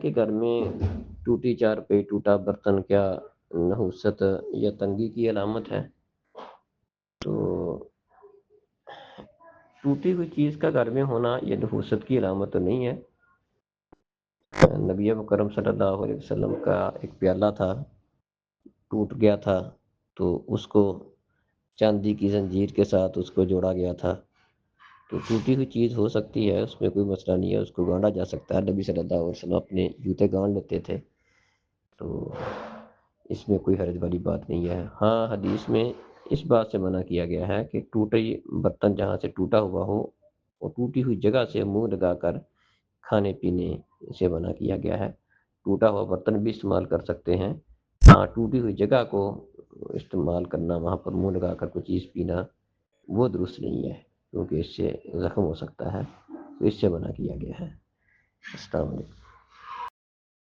کے گھر میں ٹوٹی چارپائی ٹوٹا برتن کیا نحوست یا تنگی کی علامت ہے؟ تو ٹوٹی ہوئی چیز کا گھر میں ہونا یہ نحوست کی علامت تو نہیں ہے۔ نبی مکرم صلی اللہ علیہ وسلم کا ایک پیالہ تھا، ٹوٹ گیا تھا، تو اس کو چاندی کی زنجیر کے ساتھ اس کو جوڑا گیا تھا۔ تو ٹوٹی ہوئی چیز ہو سکتی ہے، اس میں کوئی مسئلہ نہیں ہے، اس کو گانڈا جا سکتا ہے۔ نبی صلی اللہ علیہ وسلم اپنے جوتے گانڈ لیتے تھے، تو اس میں کوئی حرج والی بات نہیں ہے۔ ہاں، حدیث میں اس بات سے منع کیا گیا ہے کہ ٹوٹے برتن جہاں سے ٹوٹا ہوا ہو اور ٹوٹی ہوئی جگہ سے منہ لگا کر کھانے پینے سے منع کیا گیا ہے۔ ٹوٹا ہوا برتن بھی استعمال کر سکتے ہیں، ہاں ٹوٹی ہوئی جگہ کو استعمال کرنا، وہاں پر منہ لگا کر کوئی چیز پینا وہ درست نہیں ہے، کیونکہ اس سے زخم ہو سکتا ہے، تو اس سے منع کیا گیا ہے۔ السلام علیکم۔